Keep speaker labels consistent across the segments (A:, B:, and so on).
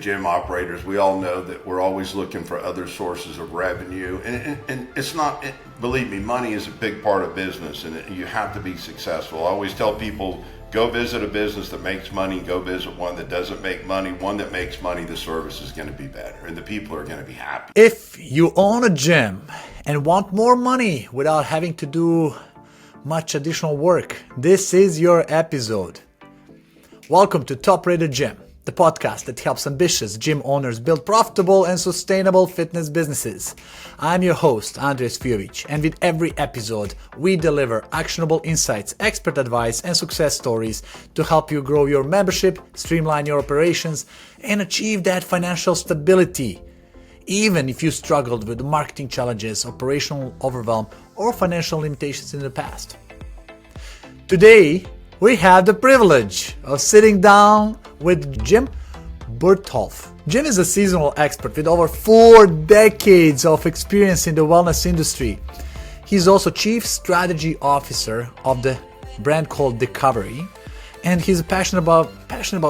A: gym operators, we all know that we're always looking for other sources of revenue. And it's not, believe me, money is a big part of business, and you have to be successful. I always tell people, go visit a business that makes money, go visit one that doesn't make money. One that makes money, the service is going to be better and the people are going to be happy.
B: If you own a gym and want more money without having to do much additional work, this is your episode. Welcome to Toprated Gym, the podcast that helps ambitious gym owners build profitable and sustainable fitness businesses. I'm your host, Cvijovic, and with every episode, we deliver actionable insights, expert advice, and success stories to help you grow your membership, streamline your operations, and achieve that financial stability, even if you struggled with marketing challenges, operational overwhelm, or financial limitations in the past. Today, we have the privilege of sitting down with Jim Burtoft. Jim is a seasonal expert with over 4 decades of experience in the wellness industry. He's also Chief Strategy Officer of the brand called Covery, and he's passionate about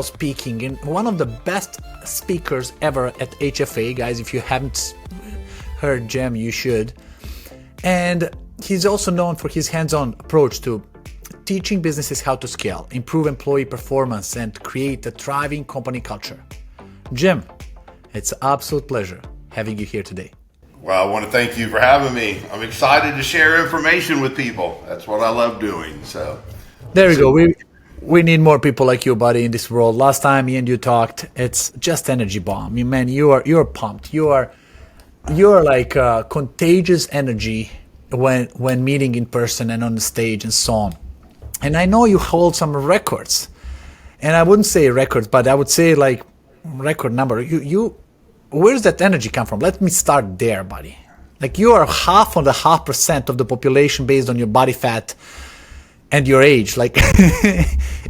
B: speaking, and one of the best speakers ever at HFA. Guys, if you haven't heard Jim, you should. And he's also known for his hands-on approach to teaching businesses how to scale, improve employee performance, and create a thriving company culture. Jim, it's an absolute pleasure having you here today.
A: Well, I want to thank you for having me. I'm excited to share information with people. That's what I love doing. So
B: there we go. We need more people like you, buddy, in this world. Last time me and you talked, it's just energy bomb. Man, you're pumped. You're like contagious energy when meeting in person and on the stage and so on. And I know you hold some records, and I wouldn't say records, but I would say like record number. Where's that energy come from? Let me start there, buddy. Like you are 0.5% of the population based on your body fat and your age. Like,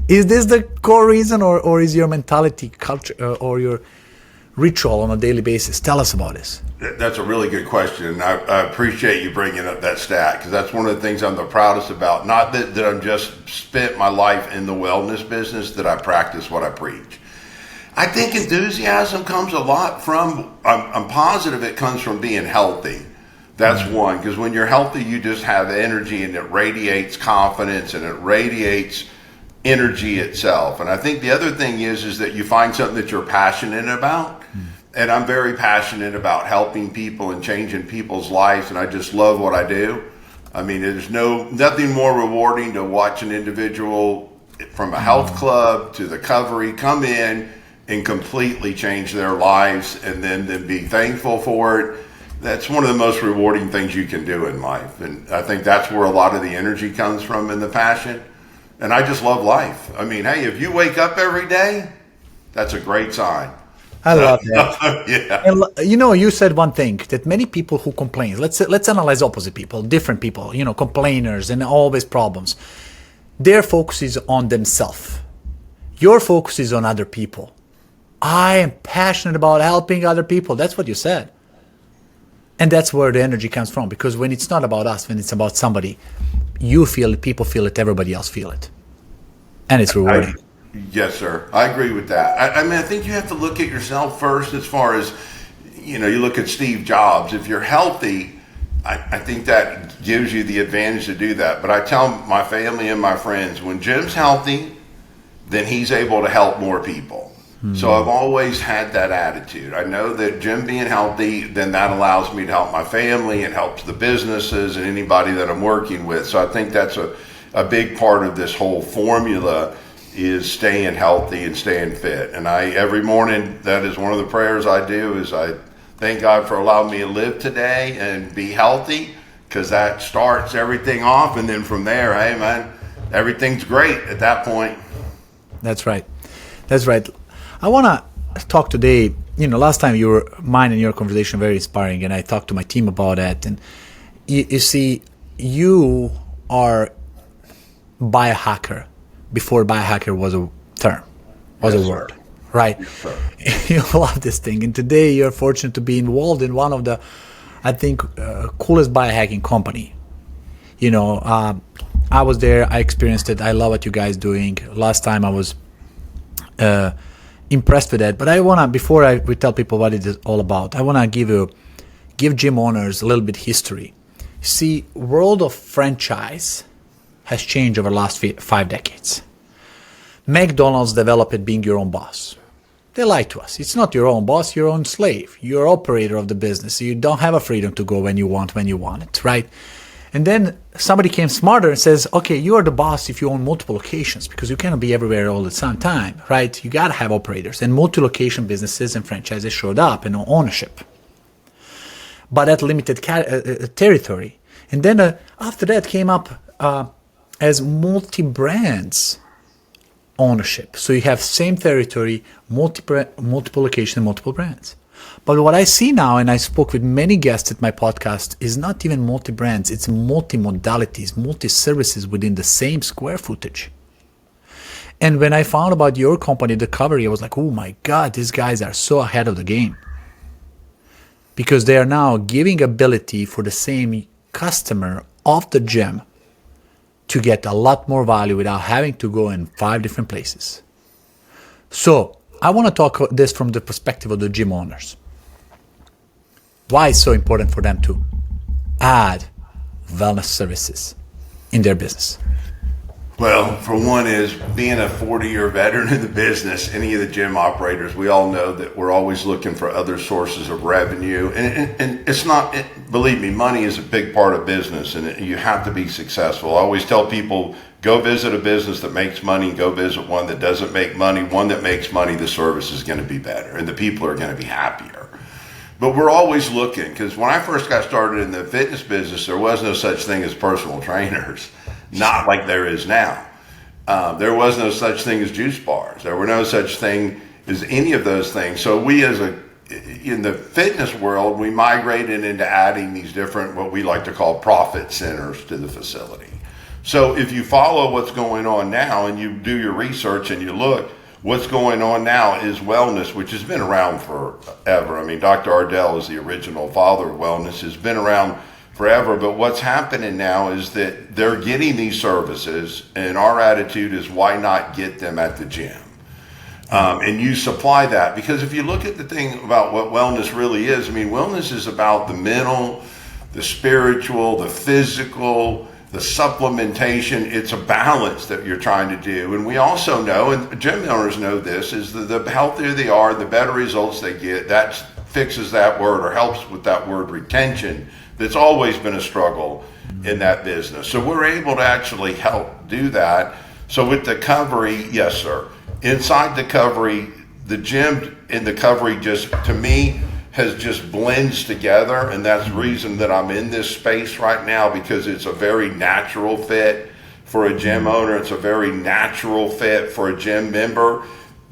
B: is this the core reason, or is your mentality, culture, or your ritual on a daily basis? Tell us about this.
A: That's a really good question, and I appreciate you bringing up that stat, because that's one of the things I'm the proudest about. Not that I'm just spent my life in the wellness business, that I practice what I preach. I think enthusiasm comes a lot from, I'm positive it comes from being healthy. That's one, because when you're healthy, you just have energy, and it radiates confidence, and it radiates energy itself. And I think the other thing is that you find something that you're passionate about. And I'm very passionate about helping people and changing people's lives, and I just love what I do. I mean, there's nothing more rewarding to watch an individual from a health club to the Covery come in and completely change their lives, and then be thankful for it. That's one of the most rewarding things you can do in life, and I think that's where a lot of the energy comes from, and the passion. And I just love life. I mean, hey, if you wake up every day, that's a great sign.
B: I love that.
A: Yeah.
B: And, you said one thing, that many people who complain, let's analyze opposite people, different people, complainers and always problems. Their focus is on themselves. Your focus is on other people. I am passionate about helping other people. That's what you said. And that's where the energy comes from, because when it's not about us, when it's about somebody, you feel it, people feel it, everybody else feel it. And it's rewarding.
A: Yes, sir. I agree with that. I mean, I think you have to look at yourself first, as far as, you look at Steve Jobs. If you're healthy, I think that gives you the advantage to do that. But I tell my family and my friends, when Jim's healthy, then he's able to help more people. So I've always had that attitude. I know that Jim being healthy, then that allows me to help my family, and helps the businesses and anybody that I'm working with. So I think that's a big part of this whole formula, is staying healthy and staying fit. And every morning, that is one of the prayers I do, is I thank God for allowing me to live today and be healthy, because that starts everything off. And then from there, hey man, everything's great at that point.
B: That's right. I want to talk today, last time mine and your conversation very inspiring, and I talked to my team about that. And you see, you are biohacker before biohacker was a term, was a word, right? Yes, you love this thing. And today you're fortunate to be involved in one of the, I think, coolest biohacking company. I was there, I experienced it. I love what you guys doing. Last time I was impressed with that. But before we tell people what it is all about, I want to give gym owners a little bit history. See, world of franchise has changed over the last 5 decades. McDonald's developed being your own boss. They lie to us. It's not your own boss, your own slave. You're operator of the business. You don't have a freedom to go when you want it, right? And then somebody came smarter and says, okay, you are the boss if you own multiple locations, because you cannot be everywhere all the same time, right? You got to have operators. And multi-location businesses and franchises showed up and ownership, but at limited territory. And then after that came up as multi-brands ownership. So you have same territory, multiple location, multiple brands. But what I see now, and I spoke with many guests at my podcast, is not even multi-brands, it's multi-modalities, multi-services within the same square footage. And when I found about your company, the Covery, I was like, oh my God, these guys are so ahead of the game. Because they are now giving ability for the same customer of the gym to get a lot more value without having to go in 5 different places. So I want to talk this from the perspective of the gym owners. Why it's so important for them to add wellness services in their business?
A: Well, for one is being a 40-year veteran in the business, any of the gym operators, we all know that we're always looking for other sources of revenue. And it's not, believe me, money is a big part of business, and you have to be successful. I always tell people, go visit a business that makes money, go visit one that doesn't make money. One that makes money, the service is going to be better, and the people are going to be happier. But we're always looking, because when I first got started in the fitness business, there was no such thing as personal trainers. Not like there is now. There was no such thing as juice bars. There were no such thing as any of those things. So we in the fitness world, we migrated into adding these different, what we like to call profit centers to the facility. So if you follow what's going on now and you do your research and you look, what's going on now is wellness, which has been around forever. I mean, Dr. Ardell is the original father of wellness, has been around forever, but what's happening now is that they're getting these services, and our attitude is, why not get them at the gym? And you supply that, because if you look at the thing about what wellness really is, I mean, wellness is about the mental, the spiritual, the physical, the supplementation. It's a balance that you're trying to do. And we also know, and gym owners know this, is that the healthier they are, the better results they get. That fixes that word, or helps with that word, retention. That's always been a struggle in that business. So we're able to actually help do that. So with the Covery, yes, sir. Inside the Covery, the gym in the Covery just, to me, has just blends together. And that's the reason that I'm in this space right now, because it's a very natural fit for a gym owner. It's a very natural fit for a gym member,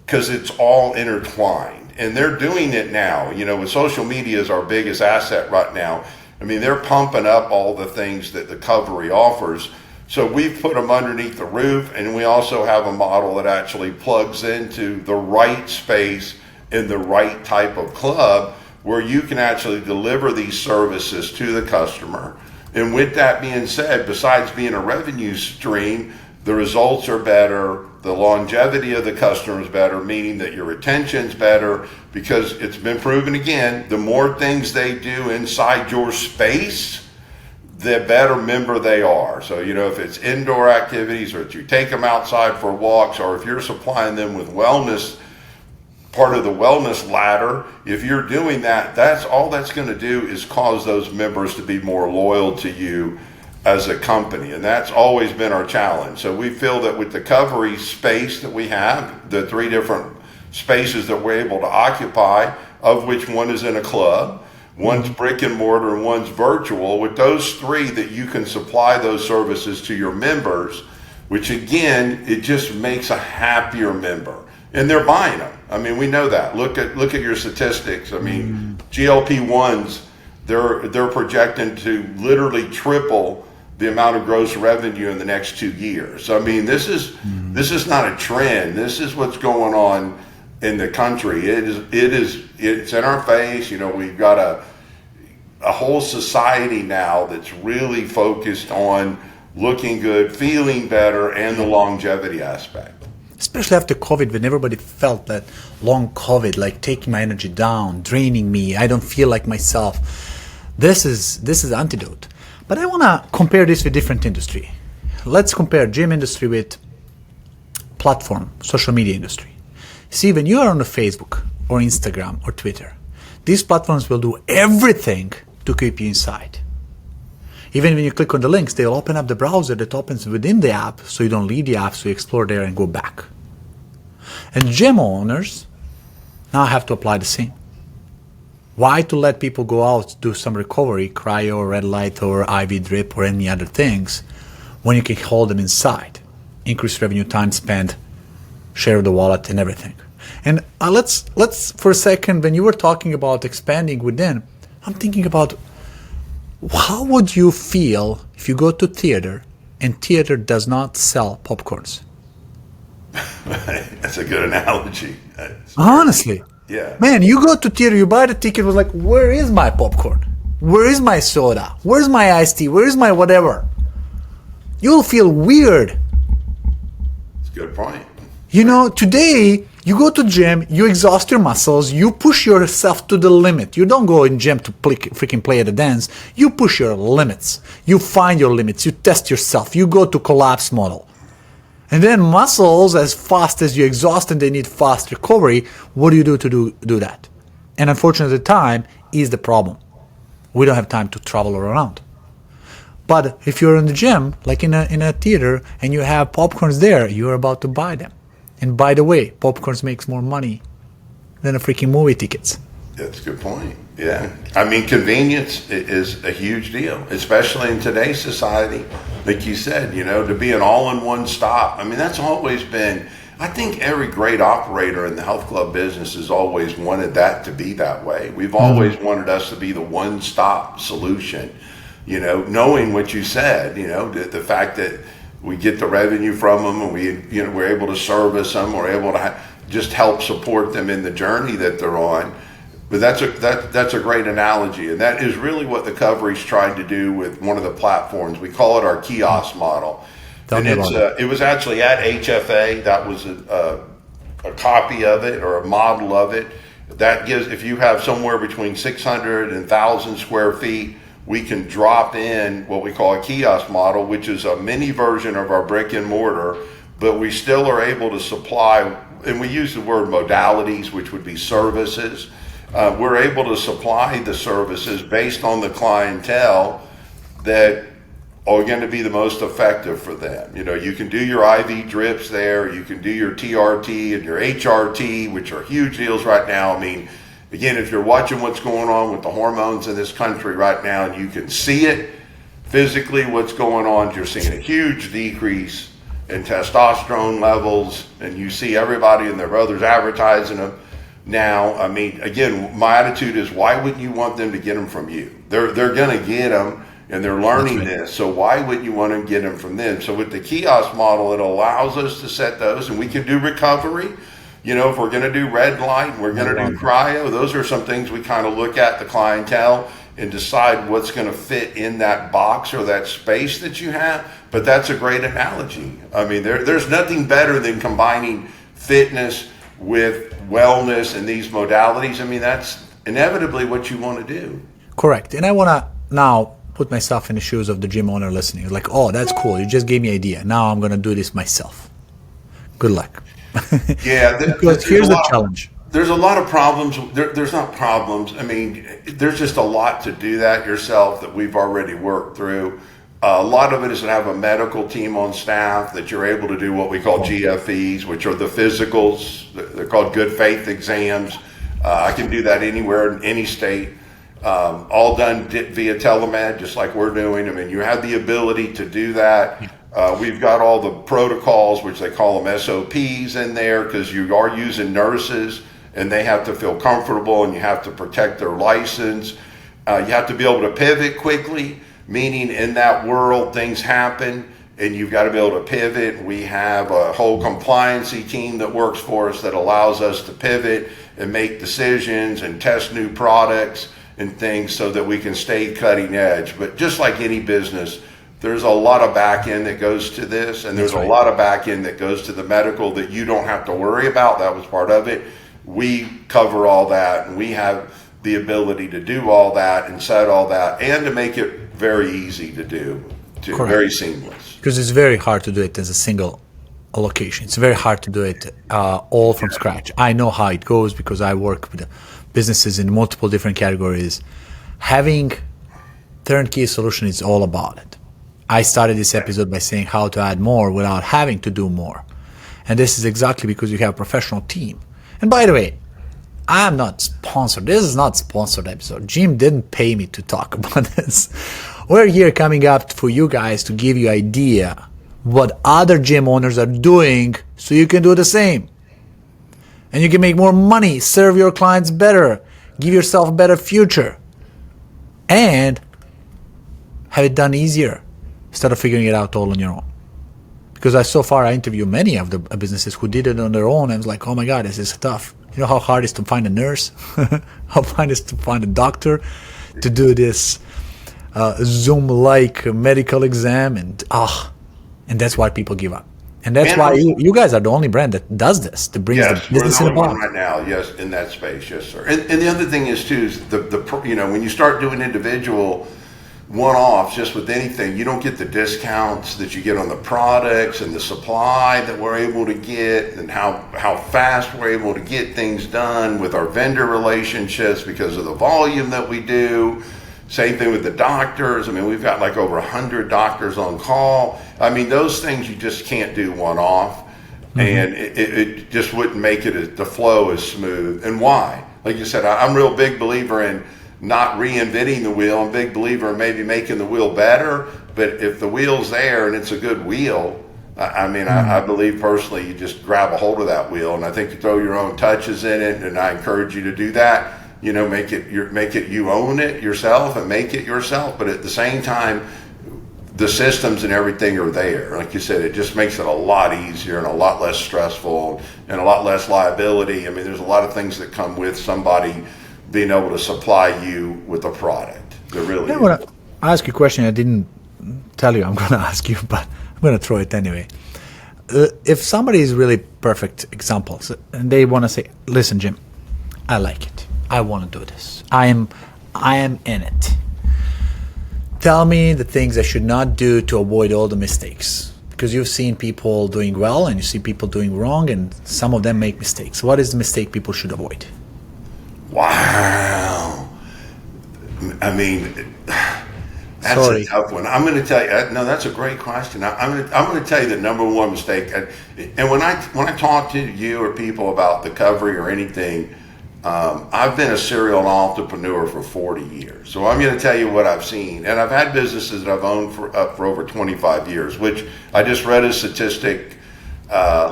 A: because it's all intertwined. And they're doing it now. You know, with social media is our biggest asset right now. I mean, they're pumping up all the things that the Covery offers. So we've put them underneath the roof, and we also have a model that actually plugs into the right space in the right type of club, where you can actually deliver these services to the customer. And with that being said, besides being a revenue stream, the results are better, the longevity of the customer is better, meaning that your retention's better, because it's been proven again, the more things they do inside your space, the better member they are. So, you know, if it's indoor activities, or if you take them outside for walks, or if you're supplying them with wellness, part of the wellness ladder, if you're doing that, that's all that's going to do is cause those members to be more loyal to you as a company. And that's always been our challenge. So we feel that with the Covery space that we have, the 3 different spaces that we're able to occupy, of which one is in a club, one's brick and mortar, and one's virtual, with those 3 that you can supply those services to your members, which again, it just makes a happier member. And they're buying them. I mean, we know that. Look at your statistics. I mean, GLP-1s, they're projecting to literally triple the amount of gross revenue in the next 2 years. I mean, this is not a trend. This is what's going on in the country. It's in our face. You know, we've got a whole society now that's really focused on looking good, feeling better, and the longevity aspect.
B: especially after COVID, when everybody felt that long COVID, like taking my energy down, draining me. I don't feel like myself. This is antidote. But I want to compare this with different industry. Let's compare gym industry with platform, social media industry. See, when you are on the Facebook or Instagram or Twitter, these platforms will do everything to keep you inside. Even when you click on the links, they'll open up the browser that opens within the app, so you don't leave the app, so you explore there and go back. And gym owners now have to apply the same. Why to let people go out, do some recovery, cryo, red light, or IV drip, or any other things, when you can hold them inside? Increase revenue, time spent, share the wallet, and everything. And let's for a second, when you were talking about expanding within, I'm thinking about how would you feel if you go to theater and theater does not sell popcorns?
A: That's a good analogy.
B: Honestly.
A: Yeah.
B: Man, you go to theater, you buy the ticket, was like, where is my popcorn? Where is my soda? Where's my iced tea? Where is my whatever? You'll feel weird.
A: That's a good point.
B: You know, today, you go to gym, you exhaust your muscles, you push yourself to the limit. You don't go in gym to freaking play at a dance. You push your limits. You find your limits. You test yourself. You go to collapse model. And then muscles, as fast as you exhaust and they need fast recovery, what do you do to do that? And unfortunately, time is the problem. We don't have time to travel around. But if you're in the gym, like in a theater, and you have popcorns there, you're about to buy them. And by the way, popcorns makes more money than a freaking movie tickets.
A: That's a good point. Yeah. I mean, convenience is a huge deal, especially in today's society. Like you said, you know, to be an all-in-one stop. I mean, that's always been, I think every great operator in the health club business has always wanted that to be that way. We've always wanted us to be the one-stop solution, you know, knowing what you said, you know, the fact that we get the revenue from them and we're able to service them, we're able to just help support them in the journey that they're on. But that's a great analogy, and that is really what the Covery's trying to do with one of the platforms. We call it our kiosk model. It was actually at HFA. That was a copy of it or a model of it. That gives, if you have somewhere between 600 and 1,000 square feet, we can drop in what we call a kiosk model, which is a mini version of our brick and mortar, but we still are able to supply, and we use the word modalities, which would be services. We're able to supply the services based on the clientele that are going to be the most effective for them. You know, you can do your IV drips there, you can do your TRT and your HRT, which are huge deals right now. I mean, again, if you're watching what's going on with the hormones in this country right now, and you can see it physically, what's going on, you're seeing a huge decrease in testosterone levels, and you see everybody and their brothers advertising them. Now, I mean, again, my attitude is, why wouldn't you want them to get them from you? They're going to get them, and they're learning this. So why wouldn't you want to get them from them? So with the kiosk model, it allows us to set those, and we can do recovery. You know, if we're going to do red light, and we're going to do cryo, those are some things we kind of look at the clientele and decide what's going to fit in that box or that space that you have. But that's a great analogy. I mean, there's nothing better than combining fitness with wellness and these modalities. I mean, that's inevitably what you want to do.
B: Correct. And I want to now put myself in the shoes of the gym owner listening. Like, oh, that's cool. You just gave me an idea. Now I'm going to do this myself. Good luck.
A: Yeah.
B: Because here's the challenge.
A: There's a lot of problems. There's not problems. I mean, there's just a lot to do that yourself that we've already worked through. A lot of it is to have a medical team on staff that you're able to do what we call GFEs, which are the physicals. They're called good faith exams. I can do that anywhere in any state. All done via telemed, just like we're doing. I mean, you have the ability to do that. We've got all the protocols, which they call them SOPs in there, because you are using nurses and they have to feel comfortable and you have to protect their license. You have to be able to pivot quickly, meaning in that world things happen and you've got to be able to pivot. We have a whole compliancy team that works for us that allows us to pivot and make decisions and test new products and things so that we can stay cutting edge. But just like any business, there's a lot of back end that goes to this, and there's
B: That's right.
A: a lot of back end that goes to the medical that you don't have to worry about. That was part of it. We cover all that, and we have the ability to do all that and set all that, and to make it very easy to do, very seamless.
B: Because it's very hard to do it as a single location. It's very hard to do it all from scratch. I know how it goes because I work with businesses in multiple different categories. Having turnkey solution is all about it. I started this episode by saying how to add more without having to do more. And this is exactly because you have a professional team. And by the way, I'm not sponsored. This is not a sponsored episode. Jim didn't pay me to talk about this. We're here coming up for you guys to give you idea what other gym owners are doing so you can do the same. And you can make more money, serve your clients better, give yourself a better future, and have it done easier instead of figuring it out all on your own. Because so far I interview many of the businesses who did it on their own, and I was like, oh my God, this is tough. You know how hard it is to find a nurse? How hard it is to find a doctor to do this Zoom-like medical exam, and that's why people give up. And that's why you guys are the only brand that does this, that brings the business in the box.
A: Right now, yes, in that space, yes, sir. And the other thing is too, is when you start doing individual one-offs just with anything, you don't get the discounts that you get on the products and the supply that we're able to get, and how fast we're able to get things done with our vendor relationships because of the volume that we do. Same thing with the doctors. I mean, we've got like over 100 doctors on call. I mean, those things you just can't do one-off, and it just wouldn't make it the flow as smooth. And why? Like you said, I'm a real big believer in not reinventing the wheel. I'm a big believer in maybe making the wheel better, but if the wheel's there and it's a good wheel, I believe personally you just grab a hold of that wheel, and I think you throw your own touches in it, and I encourage you to do that. You know, make it you own it yourself and make it yourself, but at the same time, the systems and everything are there. Like you said, it just makes it a lot easier and a lot less stressful and a lot less liability. I mean, there's a lot of things that come with somebody being able to supply you with a product. There really
B: I want to ask you a question I didn't tell you I'm going to ask you, but I'm going to throw it anyway. If somebody is really perfect examples and they want to say, listen, Jim, I like it. I want to do this. I am in it. Tell me the things I should not do to avoid all the mistakes. Because you've seen people doing well and you see people doing wrong, and some of them make mistakes. What is the mistake people should avoid?
A: Wow. I mean, that's a tough one. I'm going to tell you. No, that's a great question. I'm going to tell you the number one mistake. And when I talk to you or people about the Covery or anything, I've been a serial entrepreneur for 40 years. So I'm going to tell you what I've seen. And I've had businesses that I've owned for over 25 years, which I just read a statistic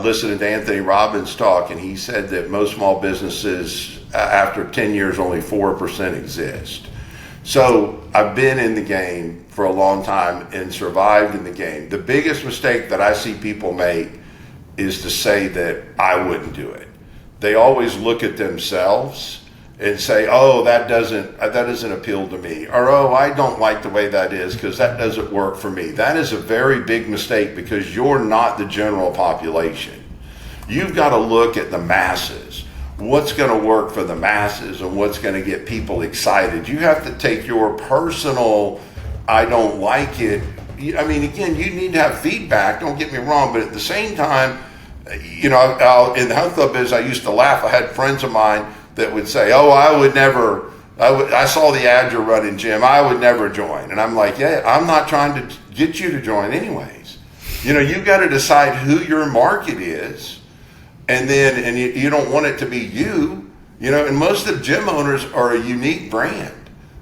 A: listening to Anthony Robbins talk, and he said that most small businesses, after 10 years, only 4% exist. So I've been in the game for a long time and survived in the game. The biggest mistake that I see people make is to say that I wouldn't do it. They always look at themselves and say, oh, that doesn't appeal to me, or oh, I don't like the way that is because that doesn't work for me. That is a very big mistake, because you're not the general population. You've got to look at the masses. What's going to work for the masses and what's going to get people excited. You have to take your personal, I don't like it. I mean, again, you need to have feedback, don't get me wrong, but at the same time, you know, in the health club business, I used to laugh. I had friends of mine that would say, oh, I saw the ad you're running, Jim, I would never join. And I'm like, yeah, I'm not trying to get you to join anyways. You know, you've got to decide who your market is, and you don't want it to be you, and most of the gym owners are a unique brand.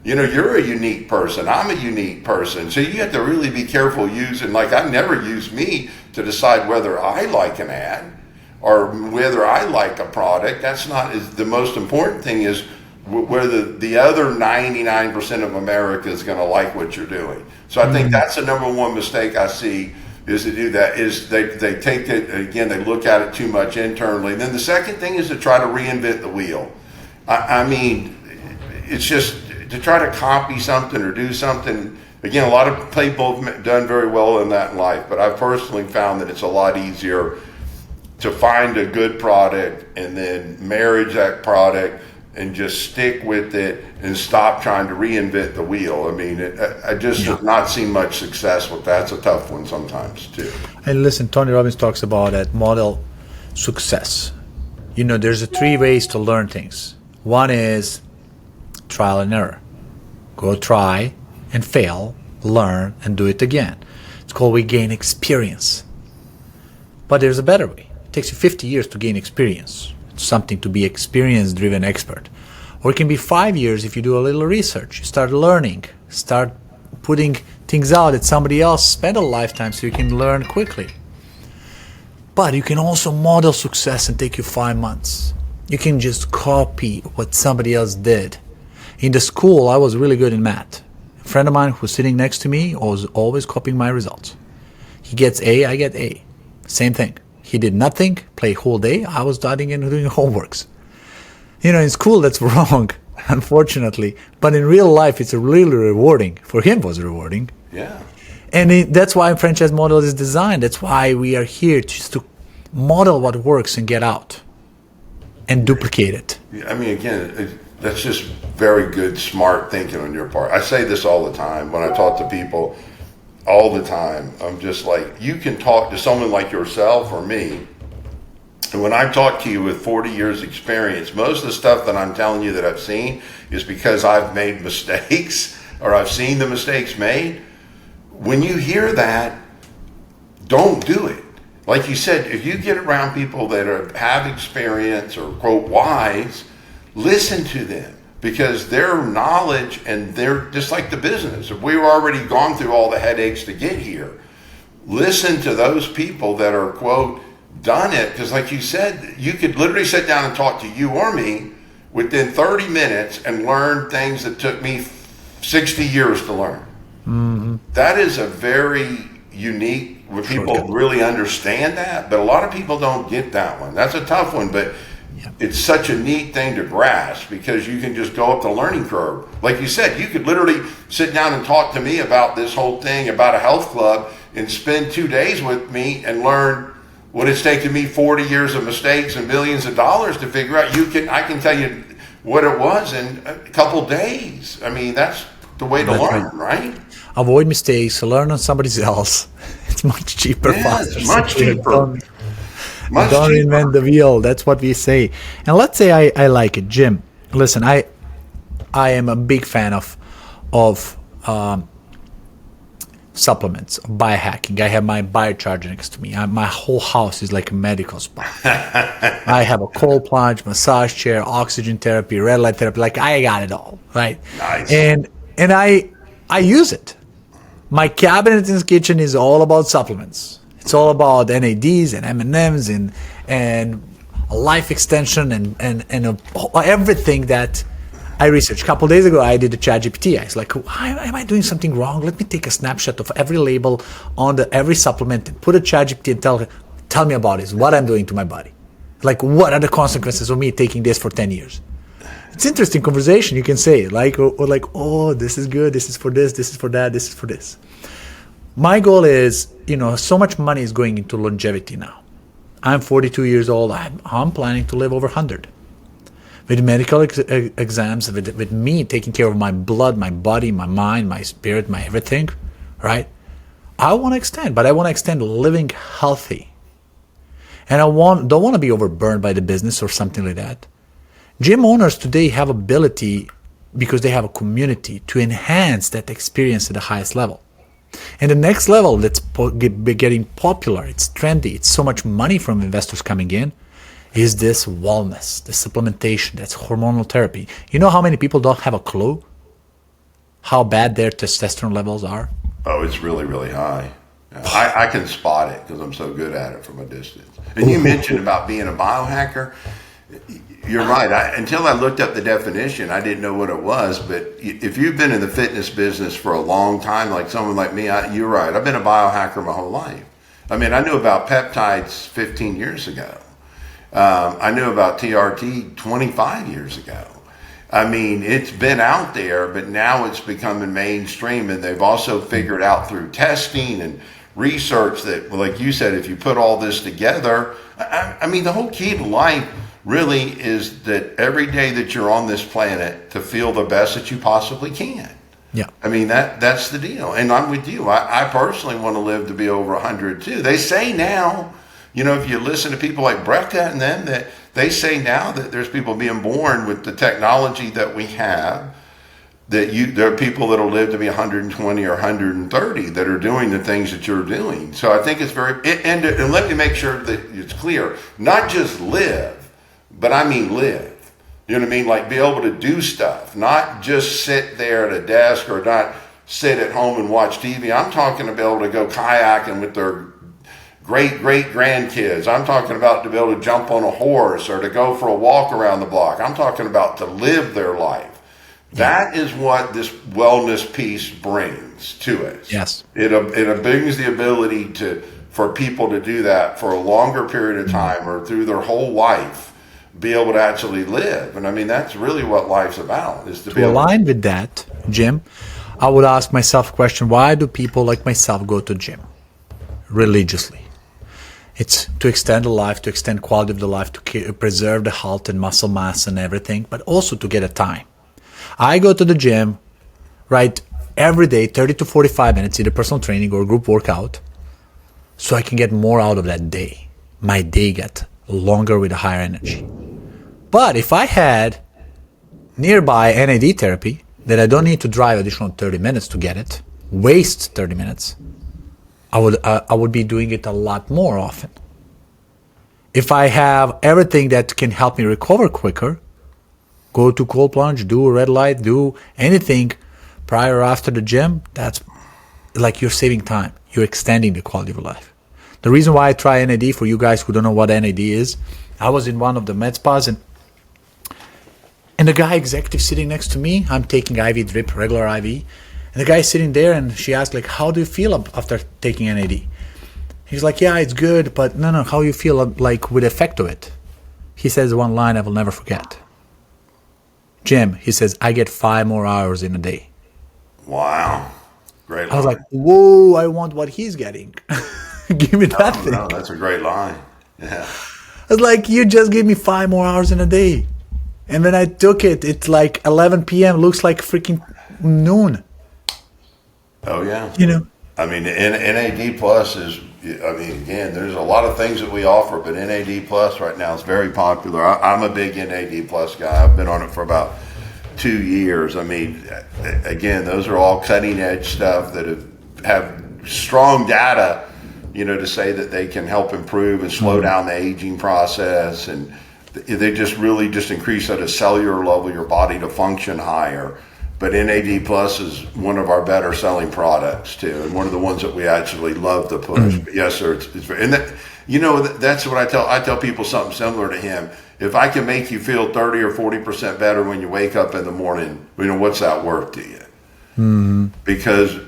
A: You're a unique person. I'm a unique person. So you have to really be careful using, like I never use me to decide whether I like an ad or whether I like a product. That's not the most important thing, is whether the other 99% of America is going to like what you're doing. So I think that's the number one mistake I see, is to do that, is they take it, again, they look at it too much internally. And then the second thing is to try to reinvent the wheel. I mean, it's just to try to copy something or do something. Again, a lot of people have done very well in that in life, but I've personally found that it's a lot easier to find a good product and then marriage that product and just stick with it and stop trying to reinvent the wheel. I mean, I just have not seen much success with that. It's a tough one sometimes too.
B: And listen, Tony Robbins talks about that model success. You know, there's 3 ways to learn things. One is trial and error. Go try and fail, learn, and do it again. It's called we gain experience. But there's a better way. It takes you 50 years to gain experience. It's something to be experience-driven expert. Or it can be 5 years if you do a little research. You start learning, start putting things out that somebody else spent a lifetime so you can learn quickly. But you can also model success and take you 5 months. You can just copy what somebody else did. In the school, I was really good in math. A friend of mine who was sitting next to me was always copying my results. He gets A, I get A. Same thing. He did nothing, play whole day. I was studying and doing homeworks. You know, in school, that's wrong, unfortunately. But in real life, it's really rewarding. For him, it was rewarding.
A: Yeah.
B: And that's why franchise model is designed. That's why we are here just to model what works and get out and duplicate it.
A: I mean, again, that's just very good, smart thinking on your part. I say this all the time when I talk to people. All the time, I'm just like, you can talk to someone like yourself or me, and when I talk to you with 40 years experience, most of the stuff that I'm telling you that I've seen is because I've made mistakes or I've seen the mistakes made. When you hear that, don't do it. Like you said, if you get around people that have experience or quote wise, listen to them. Because their knowledge and they're just like the business. If we've already gone through all the headaches to get here, listen to those people that are, quote, done it. Because like you said, you could literally sit down and talk to you or me within 30 minutes and learn things that took me 60 years to learn. Mm-hmm. That is a very unique, when people really understand that. But a lot of people don't get that one. That's a tough one, but it's such a neat thing to grasp because you can just go up the learning curve. Like you said, you could literally sit down and talk to me about this whole thing about a health club and spend 2 days with me and learn what it's taken me 40 years of mistakes and billions of dollars to figure out. I can tell you what it was in a couple days. I mean, that's the way to learn, right?
B: Avoid mistakes, learn on somebody else. It's much cheaper, faster.
A: It's much cheaper.
B: Don't reinvent the wheel. That's what we say. And let's say I like it, Jim. Listen, I am a big fan of supplements, of biohacking. I have my biocharger next to me. My whole house is like a medical spa. I have a cold plunge, massage chair, oxygen therapy, red light therapy. Like I got it all, right?
A: Nice.
B: And I use it. My cabinet in the kitchen is all about supplements. It's all about NADs and M&Ms and a life extension and everything that I researched. A couple of days ago, I did a ChatGPT. I was like, am I doing something wrong? Let me take a snapshot of every label on every supplement and put a ChatGPT and tell me about this, what I'm doing to my body. Like, what are the consequences of me taking this for 10 years? It's interesting conversation. You can say like, or like, oh, this is good. This is for this. This is for that. This is for this. My goal is, so much money is going into longevity now. I'm 42 years old. I'm planning to live over 100. With medical exams, with me taking care of my blood, my body, my mind, my spirit, my everything, right? I want to extend, but I want to extend living healthy. And I don't want to be overburned by the business or something like that. Gym owners today have ability, because they have a community, to enhance that experience at the highest level. And the next level that's getting popular, it's trendy, it's so much money from investors coming in, is this wellness, the supplementation, that's hormonal therapy. You know how many people don't have a clue how bad their testosterone levels are?
A: Oh, it's really, really high. I can spot it because I'm so good at it from a distance. And you mentioned about being a biohacker. You're right. Until I looked up the definition, I didn't know what it was. But if you've been in the fitness business for a long time, like someone like me, you're right. I've been a biohacker my whole life. I mean, I knew about peptides 15 years ago. I knew about TRT 25 years ago. I mean, it's been out there, but now it's becoming mainstream, and they've also figured out through testing and research that, like you said, if you put all this together, I mean, the whole key to life really is that every day that you're on this planet to feel the best that you possibly can.
B: Yeah.
A: I mean, that's the deal. And I'm with you. I personally want to live to be over 100 too. They say now, if you listen to people like Brecca and them, that they say now that there's people being born with the technology that we have, that there are people that'll live to be 120 or 130 that are doing the things that you're doing. So I think it's and let me make sure that it's clear, not just live, but I mean live. You know what I mean? Like be able to do stuff, not just sit there at a desk or not sit at home and watch TV. I'm talking to be able to go kayaking with their great-grandkids. I'm talking about to be able to jump on a horse or to go for a walk around the block. I'm talking about to live their life. That is what this wellness piece brings to us.
B: Yes.
A: It brings the ability for people to do that for a longer period of time or through their whole life, be able to actually live. And I mean, that's really what life's about, is to be
B: align with that, Jim. I would ask myself a question: why do people like myself go to gym religiously? It's to extend the life, to extend quality of the life, to preserve the health and muscle mass and everything, but also to get a time. I go to the gym, right, every day, 30 to 45 minutes, either personal training or group workout, so I can get more out of that day. My day get longer with a higher energy. But if I had nearby NAD therapy that I don't need to drive additional 30 minutes to get it, waste 30 minutes, I would be doing it a lot more often. If I have everything that can help me recover quicker, go to cold plunge, do a red light, do anything prior or after the gym, that's like you're saving time. You're extending the quality of life. The reason why I try NAD, for you guys who don't know what NAD is, I was in one of the med spas and the guy executive sitting next to me, I'm taking IV drip, regular IV, and the guy sitting there and she asked like, how do you feel after taking NAD? He's like, yeah, it's good, but no, how you feel like with the effect of it? He says one line I will never forget. Jim, he says, I get 5 more hours in a day.
A: Wow. Great line.
B: I was like, whoa, I want what he's getting. Give me that thing.
A: No, that's a great line. Yeah.
B: I was like, you just gave me 5 more hours in a day. And then I took it. It's like 11 p.m. Looks like freaking noon.
A: Oh, yeah. I mean, NAD Plus is, again, there's a lot of things that we offer, but NAD Plus right now is very popular. I'm a big NAD Plus guy. I've been on it for about 2 years. I mean, again, those are all cutting edge stuff that have strong data, to say that they can help improve and slow down the aging process. And they just really just increase at a cellular level your body to function higher. But NAD Plus is one of our better selling products too, and one of the ones that we actually love to push. But yes, sir, it's very, and that's what I tell people something similar to him. If I can make you feel 30 or 40% better when you wake up in the morning, what's that worth to you? Mm-hmm. Because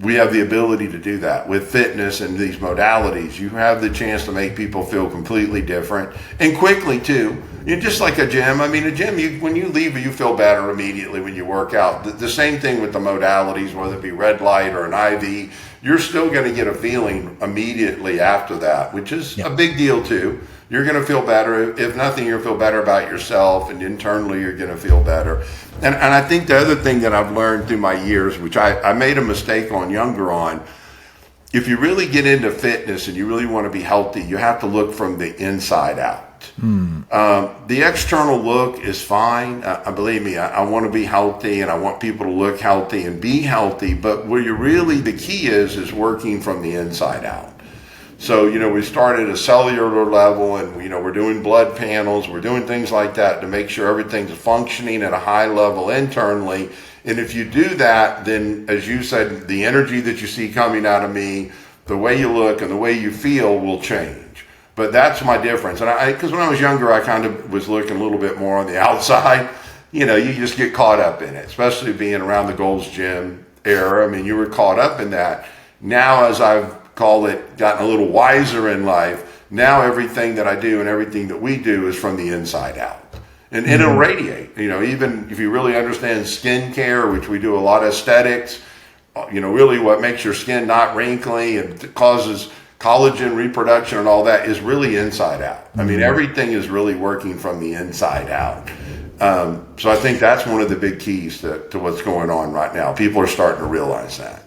A: we have the ability to do that with fitness and these modalities. You have the chance to make people feel completely different and quickly too. Just like a gym. I mean, a gym, when you leave, you feel better immediately when you work out. The same thing with the modalities, whether it be red light or an IV, you're still going to get a feeling immediately after that, which is a big deal too. You're going to feel better. If nothing, you'll feel better about yourself, and internally you're going to feel better. And I think the other thing that I've learned through my years, which I made a mistake younger on, if you really get into fitness and you really want to be healthy, you have to look from the inside out. The external look is fine. Believe me, I want to be healthy and I want people to look healthy and be healthy. But where the key is working from the inside out. So, we start at a cellular level and, we're doing blood panels. We're doing things like that to make sure everything's functioning at a high level internally. And if you do that, then, as you said, the energy that you see coming out of me, the way you look and the way you feel will change. But that's my difference. And because when I was younger, I kind of was looking a little bit more on the outside. You just get caught up in it, especially being around the Gold's Gym era. I mean, you were caught up in that. Now, as I've gotten a little wiser in life, now everything that I do and everything that we do is from the inside out. And it'll radiate, even if you really understand skincare, which we do a lot of aesthetics, really what makes your skin not wrinkly and causes collagen reproduction and all that is really inside out. I mean, everything is really working from the inside out. So I think that's one of the big keys to what's going on right now. People are starting to realize that.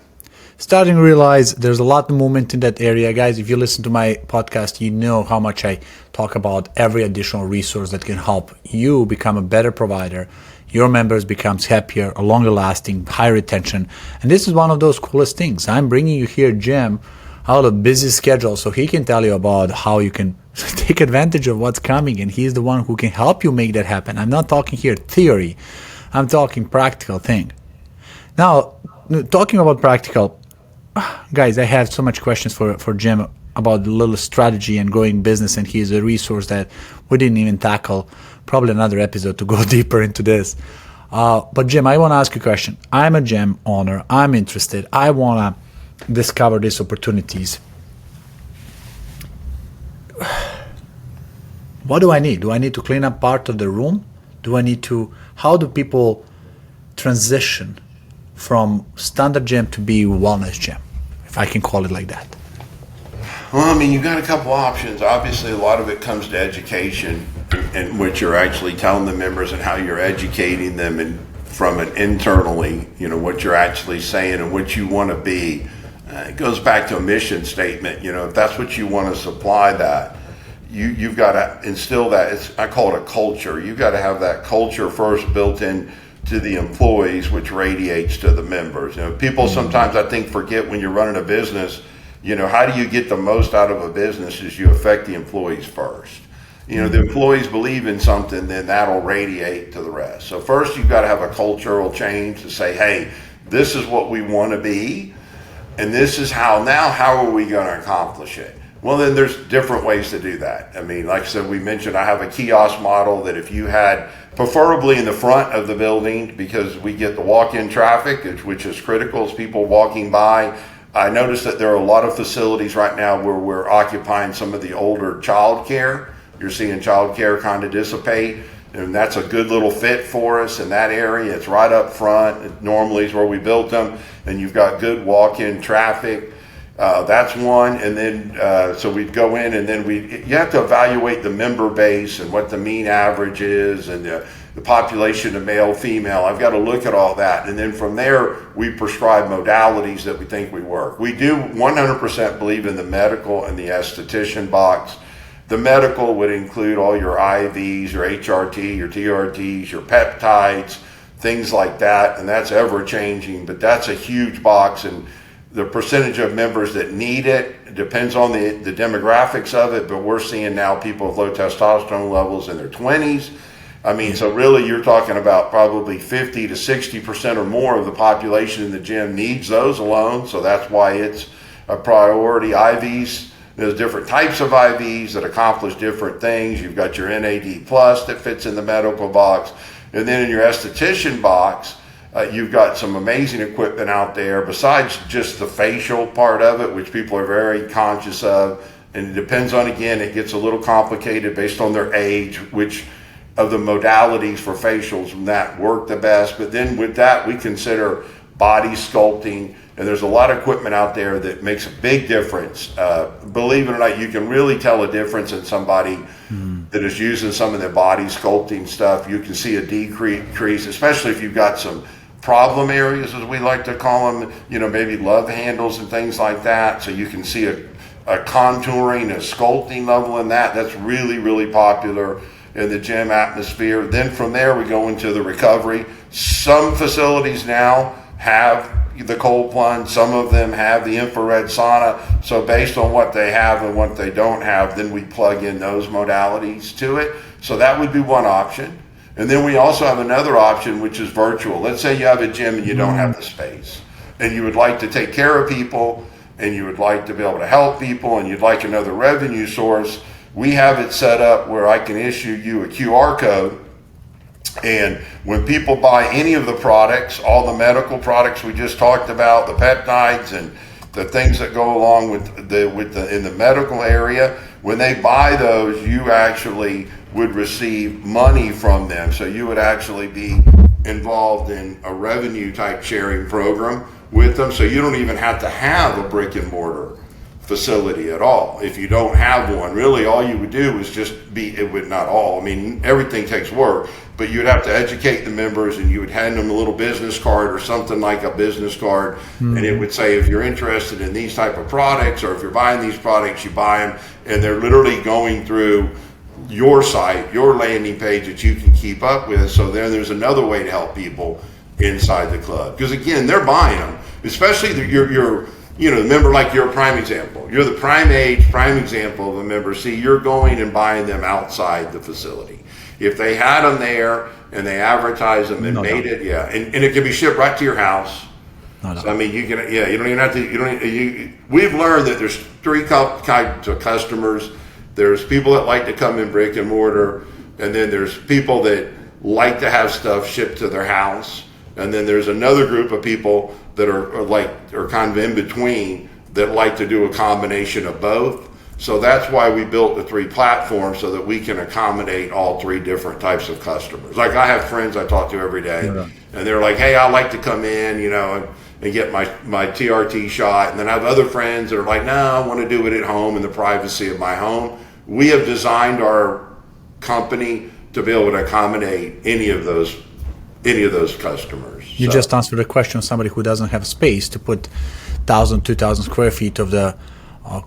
B: Starting to realize there's a lot of movement in that area. Guys, if you listen to my podcast, you know how much I talk about every additional resource that can help you become a better provider. Your members becomes happier, longer lasting, high retention. And this is one of those coolest things. I'm bringing you here Jim out of busy schedule so he can tell you about how you can take advantage of what's coming, and he's the one who can help you make that happen. I'm not talking here theory. I'm talking practical thing. Now, talking about practical, guys, I have so much questions for Jim about the little strategy and growing business, and he's a resource that we didn't even tackle. Probably another episode to go deeper into this. But Jim, I want to ask you a question. I'm a gym owner. I'm interested. I want to discover these opportunities. What do I need? Do I need to clean up part of the room? How do people transition from standard gym to be wellness gym, if I can call it like that?
A: Well, I mean, you've got a couple options. Obviously, a lot of it comes to education, in which you're actually telling the members and how you're educating them, and from it internally, what you're actually saying and what you want to be. It goes back to a mission statement. If that's what you want to supply, that you've got to instill that. I call it a culture. You've got to have that culture first built in to the employees, which radiates to the members. People sometimes, I think, forget when you're running a business, how do you get the most out of a business is you affect the employees first. The employees believe in something, then that'll radiate to the rest. So first you've got to have a cultural change to say, hey, this is what we want to be, and this is how are we going to accomplish it? Well, then there's different ways to do that. I mean, like I said, we mentioned I have a kiosk model that if you had, preferably in the front of the building, because we get the walk-in traffic, which is critical as people walking by. I noticed that there are a lot of facilities right now where we're occupying some of the older child care. You're seeing child care kind of dissipate, and that's a good little fit for us in that area. It's right up front. It normally is where we built them, and you've got good walk-in traffic. That's one, and then so we'd go in, and then you have to evaluate the member base and what the mean average is, and the population of male, female. I've got to look at all that, and then from there we prescribe modalities that we think we work. We do 100% believe in the medical and the esthetician box. The medical would include all your IVs, your HRT, your TRTs, your peptides, things like that, and that's ever changing, but that's a huge box, and the percentage of members that need it depends on the demographics of it, but we're seeing now people with low testosterone levels in their 20s. I mean, so really you're talking about probably 50 to 60% or more of the population in the gym needs those alone, so that's why it's a priority. IVs, there's different types of IVs that accomplish different things. You've got your NAD plus that fits in the medical box, and then in your esthetician box, you've got some amazing equipment out there besides just the facial part of it, which people are very conscious of. And it depends on, again, it gets a little complicated based on their age, which of the modalities for facials and that work the best. But then with that, we consider body sculpting. And there's a lot of equipment out there that makes a big difference. Believe it or not, you can really tell a difference in somebody that is using some of the body sculpting stuff. You can see a decrease, especially if you've got some problem areas, as we like to call them, maybe love handles and things like that. So you can see a contouring, a sculpting level in that. That's really, really popular in the gym atmosphere. Then from there, we go into the recovery. Some facilities now have the cold plunge. Some of them have the infrared sauna. So based on what they have and what they don't have, then we plug in those modalities to it. So that would be one option. And then we also have another option, which is virtual. Let's say you have a gym and you don't have the space, and you would like to take care of people, and you would like to be able to help people, and you'd like another revenue source. We have it set up where I can issue you a QR code, and when people buy any of the products, all the medical products we just talked about, the peptides and the things that go along with in the medical area, When they buy those, you actually would receive money from them. So you would actually be involved in a revenue type sharing program with them. So you don't even have to have a brick and mortar facility at all. If you don't have one, really all you would do is just be, it would not all, I mean, everything takes work, but you'd have to educate the members and you would hand them a little business card or something like a business card. And it would say, if you're interested in these type of products, or if you're buying these products, you buy them, and they're literally going through your site, your landing page that you can keep up with. So then there's another way to help people inside the club. Because again, they're buying them, especially remember, like you're a prime example. You're the prime age, prime example of a member. See, you're going and buying them outside the facility. If they had them there and they advertised them and and it can be shipped right to your house. So, I mean, you can, you don't even have to, we've learned that there's three kinds of customers. There's people that like to come in brick and mortar, and then there's people that like to have stuff shipped to their house. And then there's another group of people that are kind of in between that like to do a combination of both. So that's why we built the three platforms, so that we can accommodate all three different types of customers. Like I have friends I talk to every day, and they're like, hey, I like to come in, and get my TRT shot. And then I have other friends that are like, no, I want to do it at home in the privacy of my home. We have designed our company to be able to accommodate any of those customers.
B: You just answered a question of somebody who doesn't have space to put 1,000, 2,000 square feet of the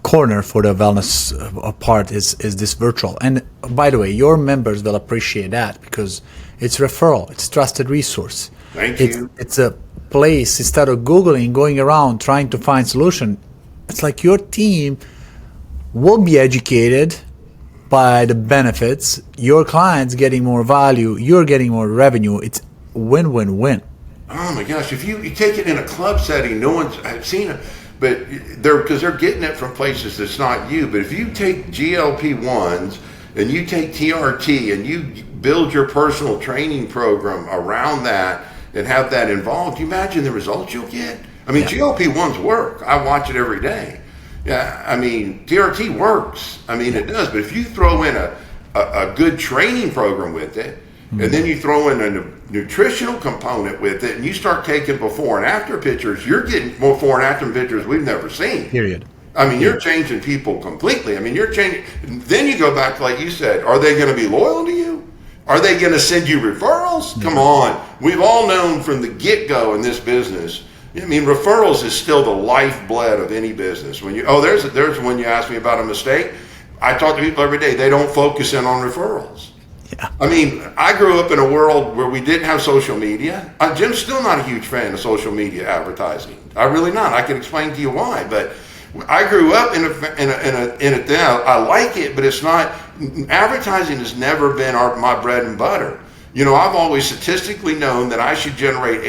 B: corner for the wellness part is this virtual. And by the way, your members will appreciate that, because it's referral, it's trusted resource.
A: Thank you.
B: It's a place, instead of Googling, going around trying to find solution, it's like your team will be educated by the benefits, your clients getting more value, you're getting more revenue. It's win-win-win.
A: Oh my gosh, if you take it in a club setting, no one's seen it, but they're getting it from places that's not you. But if you take GLP-1s and you take TRT and you build your personal training program around that and have that involved, you imagine the results you'll get. I mean, GLP-1s work. I watch it every day. Yeah, I mean, TRT works. I mean, it does. But if you throw in a good training program with it, and then you throw in a nutritional component with it, and you start taking before and after pictures, you're getting more before and after pictures we've never seen.
B: Period.
A: I mean, you're changing people completely. I mean, you're changing. Then you go back to, like you said, are they going to be loyal to you? Are they going to send you referrals? Come on. We've all known from the get-go in this business. I mean, referrals is still the lifeblood of any business. When there's when you ask me about a mistake. I talk to people every day. They don't focus in on referrals. Yeah. I mean, I grew up in a world where we didn't have social media. Jim's still not a huge fan of social media advertising. I'm really not. I can explain to you why, but I grew up in a thing. I like it, but it's not. Advertising has never been my bread and butter. I've always statistically known that I should generate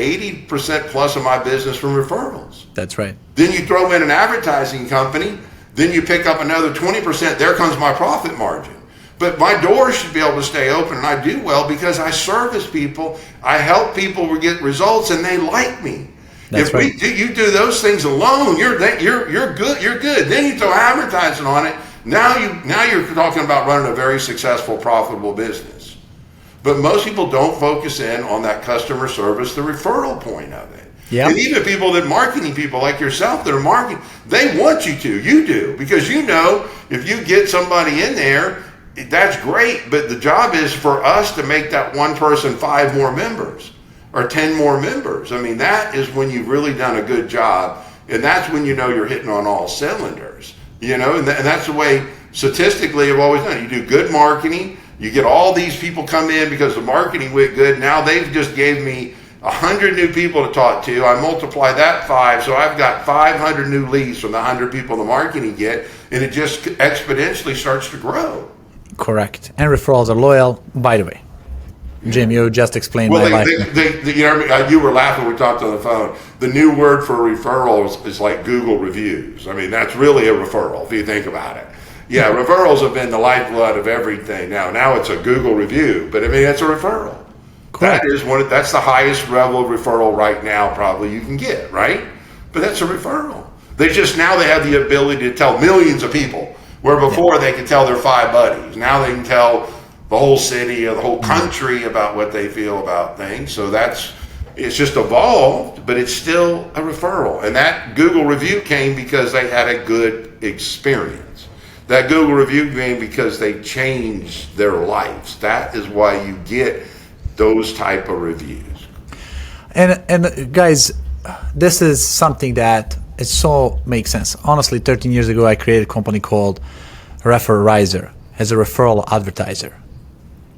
A: 80% plus of my business from referrals.
B: That's right.
A: Then you throw in an advertising company, then you pick up another 20%. There comes my profit margin. But my doors should be able to stay open, and I do well because I service people, I help people get results, and they like me. If you do those things alone, you're good. You're good. Then you throw advertising on it. Now you're talking about running a very successful, profitable business. But most people don't focus in on that customer service, the referral point of it. Yep. And even people marketing people like yourself that are marketing, they want you to. You do, because if you get somebody in there, that's great, but the job is for us to make that one person 5 more members or 10 more members. I mean, that is when you've really done a good job, and that's when you're hitting on all cylinders. And that's the way statistically I've always done. You do good marketing, you get all these people come in because the marketing went good. Now they've just gave me 100 new people to talk to. I multiply that 5, so I've got 500 new leads from the 100 people the marketing get, and it just exponentially starts to grow.
B: Correct. And referrals are loyal. By the way, Jim, you just explained my life.
A: You were laughing when we talked on the phone. The new word for referrals is like Google reviews. I mean, that's really a referral if you think about it. Yeah, referrals have been the lifeblood of everything. Now it's a Google review, but I mean, it's a referral. Correct. That's the highest level of referral right now probably you can get, right? But that's a referral. They have the ability to tell millions of people Where before they could tell their 5 buddies. Now they can tell the whole city or the whole country about what they feel about things. So it's just evolved, but it's still a referral. And that Google review came because they had a good experience. That Google review came because they changed their lives. That is why you get those type of reviews.
B: And guys, this is something that it so makes sense. Honestly, 13 years ago, I created a company called Referrizer as a referral advertiser,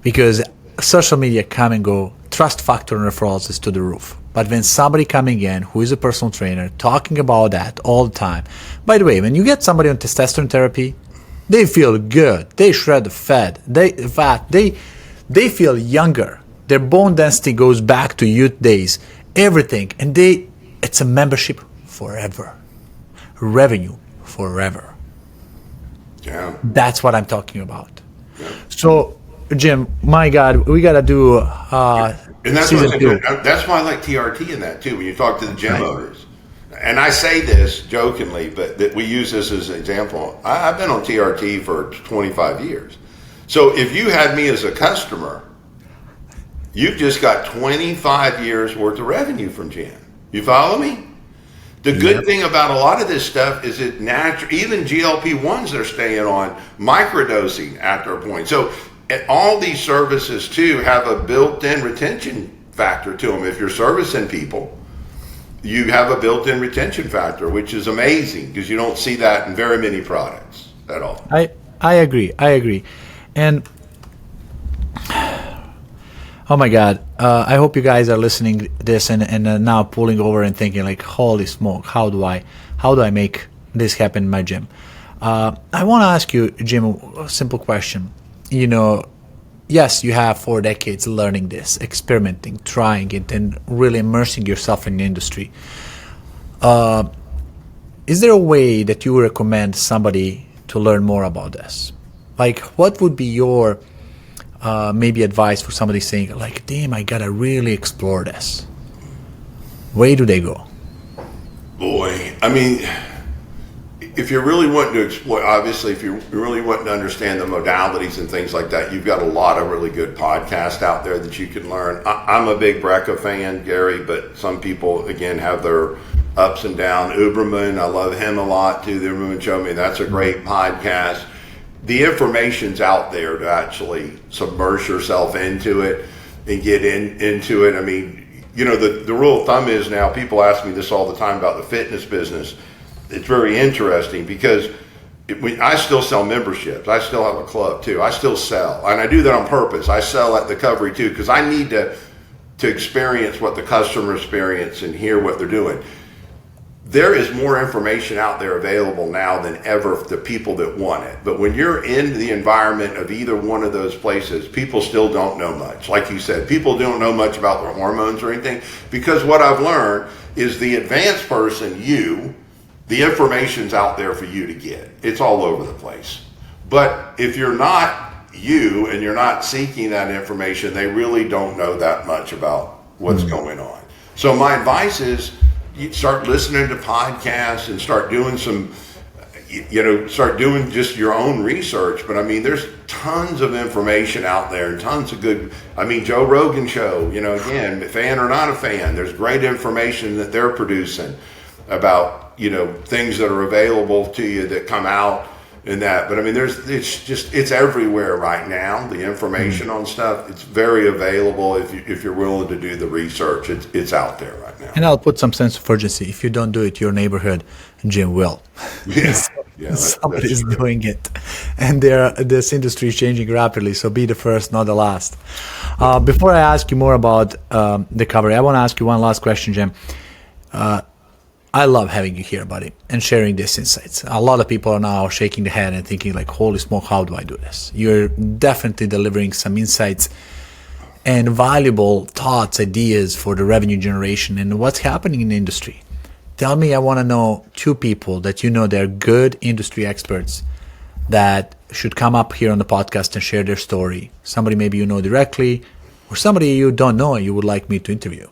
B: because social media come and go. Trust factor in referrals is to the roof. But when somebody coming in who is a personal trainer talking about that all the time, by the way, when you get somebody on testosterone therapy, they feel good. They shred the fat. They feel younger. Their bone density goes back to youth days. Everything, and it's a membership forever, revenue forever.
A: Yeah,
B: that's what I'm talking about. Yeah. So, Jim, my God, we gotta do
A: and that's
B: season 2.
A: That's why I like TRT in that too. When you talk to the gym owners, and I say this jokingly, but that we use this as an example. I've been on TRT for 25 years, so if you had me as a customer, you've just got 25 years worth of revenue from Jim. You follow me? The good thing about a lot of this stuff is it natural. Even GLP-1s they're staying on microdosing at their point. So all these services too have a built-in retention factor to them. If you're servicing people, you have a built-in retention factor, which is amazing because you don't see that in very many products at all.
B: I agree. And oh my God, I hope you guys are listening to this and now pulling over and thinking like, holy smoke, how do I make this happen in my gym? I want to ask you, Jim, a simple question. Yes, you have 4 decades learning this, experimenting, trying it, and really immersing yourself in the industry. Is there a way that you would recommend somebody to learn more about this? Like, what would be your maybe advice for somebody saying like, damn, I gotta really explore this? Where do they go?
A: Boy, I mean, if you're really wanting to explore, obviously, if you're really wanting to understand the modalities and things like that, you've got a lot of really good podcasts out there that you can learn. I'm a big Brecka fan, Gary, but some people, again, have their ups and downs. Uberman, I love him a lot too. The Uberman Show Me, that's a great podcast. The information's out there to actually submerge yourself into it and get into it. I mean, the rule of thumb is now, people ask me this all the time about the fitness business. It's very interesting because I still sell memberships. I still have a club too. I still sell, and I do that on purpose. I sell at the Covery too because I need to experience what the customer experience and hear what they're doing. There is more information out there available now than ever for the people that want it. But when you're in the environment of either one of those places, people still don't know much. Like you said, people don't know much about their hormones or anything, because what I've learned is the advanced person, the information's out there for you to get. It's all over the place. But if you're not you and you're not seeking that information, they really don't know that much about what's going on. So my advice is, you start listening to podcasts and start doing start doing just your own research. But I mean, there's tons of information out there and tons of good, Joe Rogan show, again, fan or not a fan, there's great information that they're producing about, things that are available to you that come out in that. But I mean, it's everywhere right now. The information on stuff, it's very available if you're willing to do the research. It's out there right now.
B: And I'll put some sense of urgency. If you don't do it, your neighborhood gym will. Somebody's doing it, and this industry is changing rapidly. So be the first, not the last. Before I ask you more about the Covery, I want to ask you one last question, Jim. I love having you here, buddy, and sharing these insights. A lot of people are now shaking their head and thinking like, holy smoke, how do I do this? You're definitely delivering some insights and valuable thoughts, ideas for the revenue generation and what's happening in the industry. Tell me, I want to know 2 people that they're good industry experts that should come up here on the podcast and share their story. Somebody maybe you know directly, or somebody you don't know and you would like me to interview.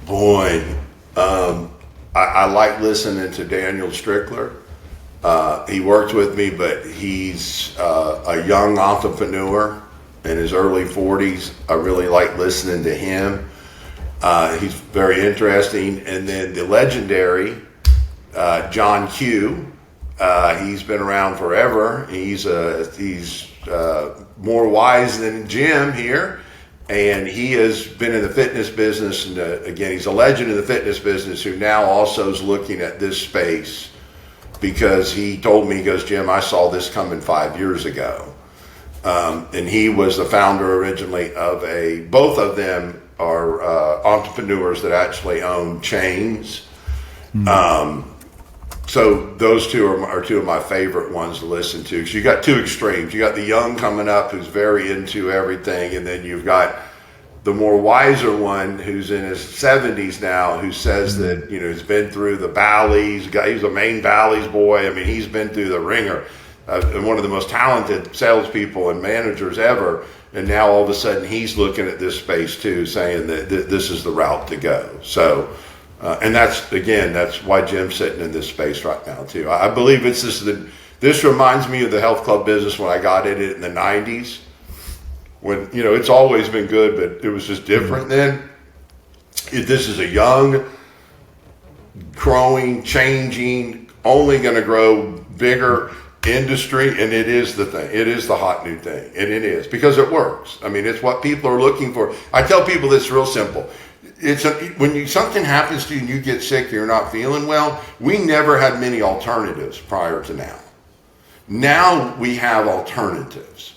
A: Boy, I like listening to Daniel Strickler. He works with me, but he's a young entrepreneur in his early 40s. I really like listening to him. He's very interesting. And then the legendary John Q. He's been around forever. He's more wise than Jim here. And he has been in the fitness business. And again, he's a legend in the fitness business who now also is looking at this space, because he told me, he goes, Jim, I saw this coming 5 years ago. And he was the founder originally of both of them are entrepreneurs that actually own chains. So those two are two of my favorite ones to listen to. Because you got two extremes. You got the young coming up who's very into everything, and then you've got the more wiser one who's in his 70s now, who says that, he's been through the valleys. He's a Maine Valley's boy. I mean, he's been through the ringer. And one of the most talented salespeople and managers ever. And now all of a sudden he's looking at this space too, saying that this is the route to go. So, and that's why Jim's sitting in this space right now too. I believe this reminds me of the health club business when I got in it in the 90s. When, it's always been good, but it was just different then. This is a young, growing, changing, only going to grow bigger industry, and it is the thing. It is the hot new thing, and it is because it works. I mean, it's what people are looking for. I tell people this real simple. When something happens to you and you get sick and you're not feeling well, we never had many alternatives prior to now. Now we have alternatives.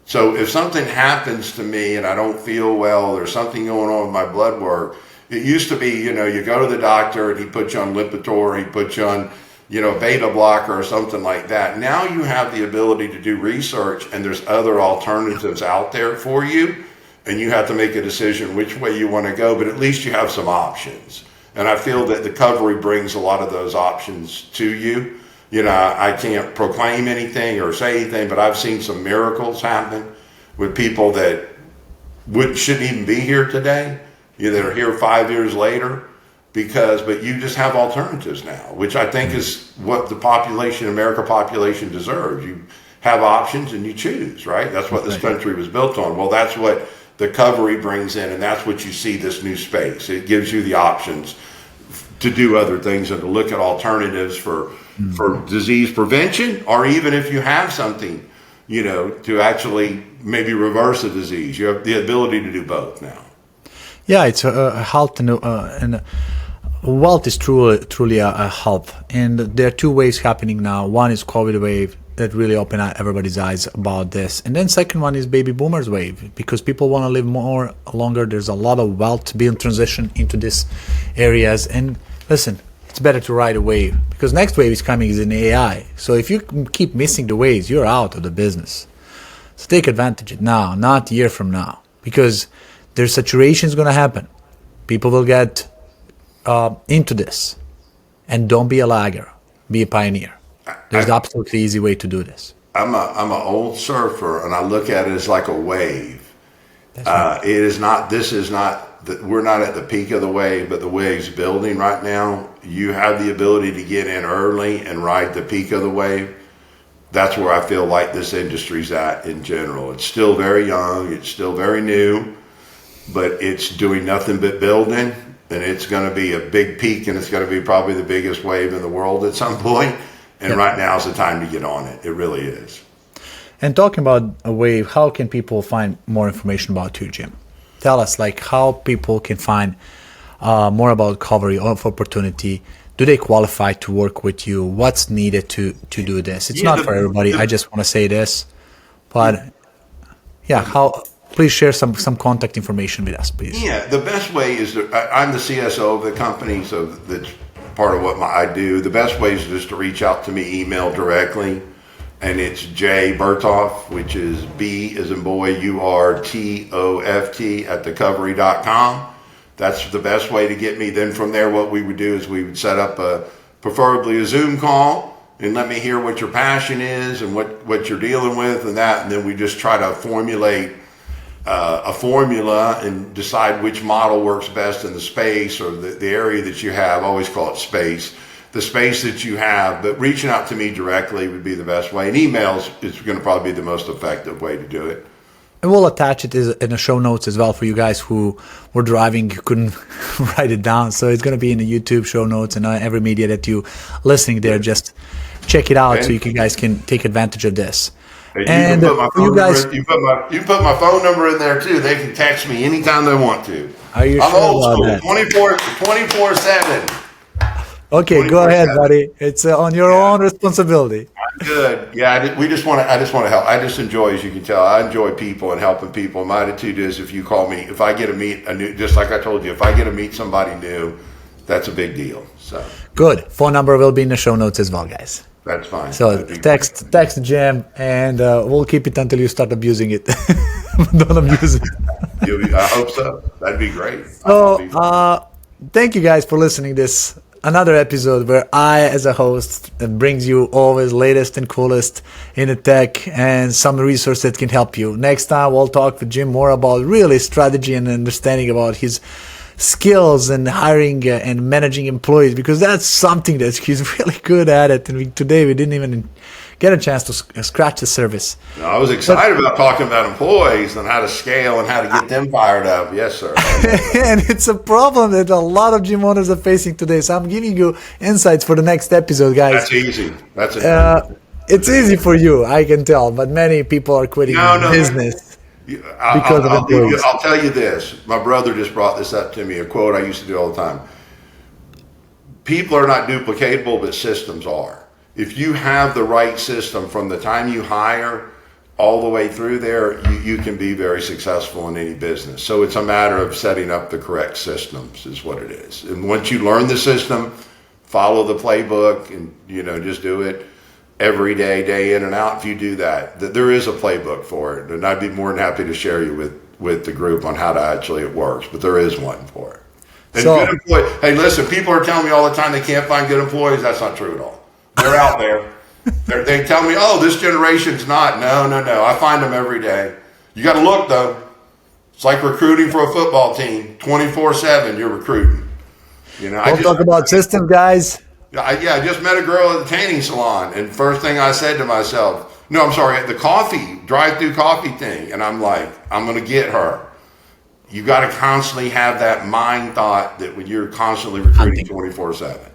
A: So if something happens to me and I don't feel well, there's something going on with my blood work, it used to be, you go to the doctor and he puts you on Lipitor, he puts you on, beta blocker or something like that. Now you have the ability to do research, and there's other alternatives out there for you, and you have to make a decision which way you want to go, but at least you have some options. And I feel that the Covery brings a lot of those options to you. I can't proclaim anything or say anything, but I've seen some miracles happen with people that shouldn't even be here today, that are here 5 years later, but you just have alternatives now, which I think is what the American population deserves. You have options and you choose, right? That's what this country was built on. Well, that's what the Covery brings in, and that's what you see this new space. It gives you the options to do other things and to look at alternatives for disease prevention, or even if you have something, to actually maybe reverse a disease. You have the ability to do both now.
B: Yeah, it's a health and wealth is truly a health. And there are two waves happening now. One is COVID wave that really opened up everybody's eyes about this. And then second one is baby boomers wave, because people want to live longer. There's a lot of wealth being transitioned into these areas. And listen, it's better to ride a wave, because next wave is coming is in AI. So if you keep missing the waves, you're out of the business. So take advantage of it now, not a year from now, because there's saturation is going to happen. People will get into this, and don't be a lagger, be a pioneer. There's an absolutely easy way to do this.
A: I'm an old surfer, and I look at it as like a wave. Right. We're not at the peak of the wave, but the wave's building right now. You have the ability to get in early and ride the peak of the wave. That's where I feel like this industry's at in general. It's still very young, it's still very new, but it's doing nothing but building, and it's going to be a big peak, and it's going to be probably the biggest wave in the world at some point. And right now is the time to get on it. It really is.
B: And talking about a wave, how can people find more information about you, Jim? Tell us, how people can find more about Covery of opportunity. Do they qualify to work with you? What's needed to do this? It's not for everybody. I just want to say this. But please share some contact information with us, please.
A: Yeah, the best way is I'm the CSO of the company, so that's part of what I do. The best way is just to reach out to me, email directly. And it's J Burtoft, which is B as in boy, URTOFT at thecovery.com. That's the best way to get me. Then from there, what we would do is we would set up preferably a Zoom call, and let me hear what your passion is and what you're dealing with and that. And then we just try to formulate a formula and decide which model works best in the space or the area that you have. I always call it space. the space that you have. But reaching out to me directly would be the best way. And emails is going to probably be the most effective way to do it.
B: And we'll attach it in the show notes as well for you guys who were driving, you couldn't write it down. So it's going to be in the YouTube show notes and every media that you listening there. Just check it out so you guys can take advantage of this.
A: And you put my phone number in there too. They can text me anytime they want to.
B: Are you
A: I'm
B: sure
A: old
B: about
A: school,
B: that?
A: 24/7.
B: Okay, go ahead, buddy. It's on your own responsibility.
A: Good. Yeah, I just want to help. I just enjoy, as you can tell, I enjoy people and helping people. My attitude is, if you call me, if I get to meet a new, just like I told you, if I get to meet somebody new, that's a big deal. So
B: good. Phone number will be in the show notes as well, guys.
A: That's fine.
B: So text Jim, and we'll keep it until you start abusing it. Don't abuse it.
A: I hope so. That'd be great.
B: So thank you guys for listening this. Another episode where I, as a host, brings you always latest and coolest in the tech and some resource that can help you. Next time, we'll talk with Jim more about really strategy and understanding about his skills and hiring and managing employees, because that's something that he's really good at it. And today we didn't even get a chance to scratch the surface.
A: No, I was excited about talking about employees and how to scale and how to get them fired up. Yes, sir.
B: And it's a problem that a lot of gym owners are facing today. So I'm giving you insights for the next episode, guys.
A: That's easy.
B: It's easy for you, I can tell, but many people are quitting business because of employees.
A: I'll tell you this. My brother just brought this up to me, a quote I used to do all the time. People are not duplicatable, but systems are. If you have the right system from the time you hire all the way through there, you can be very successful in any business. So it's a matter of setting up the correct systems is what it is. And once you learn the system, follow the playbook and, just do it every day, day in and out. If you do that, there is a playbook for it. And I'd be more than happy to share you with the group on how to actually it works, but there is one for it. And good employees. Hey, listen, people are telling me all the time they can't find good employees. That's not true at all. They're out there. They tell me, oh, this generation's not. No. I find them every day. You got to look, though. It's like recruiting for a football team. 24/7, you're recruiting.
B: Don't talk about systems, guys.
A: I just met a girl at the tanning salon, and first thing I said to myself, no, I'm sorry, at the drive-through coffee thing, and I'm like, I'm going to get her. You got to constantly have that mind thought that when you're constantly recruiting 24/7.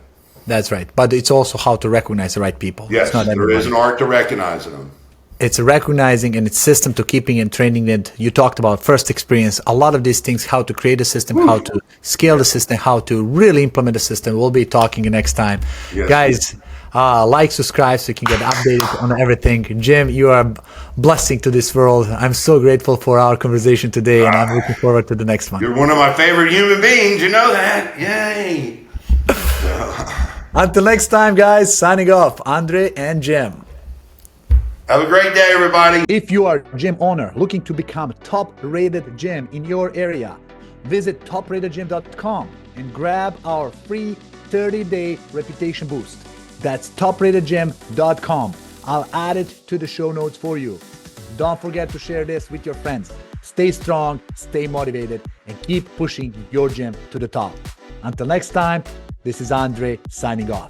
B: That's right. But it's also how to recognize the right people.
A: Yes, there is an art to recognizing them.
B: It's recognizing and it's system to keeping and training it. You talked about first experience. A lot of these things, how to create a system, how to scale the system, how to really implement a system. We'll be talking next time. Yes. Guys, like, subscribe so you can get updated on everything. Jim, you are a blessing to this world. I'm so grateful for our conversation today, and I'm looking forward to the next one.
A: You're one of my favorite human beings. You know that. Yay.
B: Until next time, guys, signing off, Andre and Jim.
A: Have a great day, everybody.
B: If you are a gym owner looking to become a top-rated gym in your area, visit topratedgym.com and grab our free 30-day reputation boost. That's topratedgym.com. I'll add it to the show notes for you. Don't forget to share this with your friends. Stay strong, stay motivated, and keep pushing your gym to the top. Until next time, this is Andre signing off.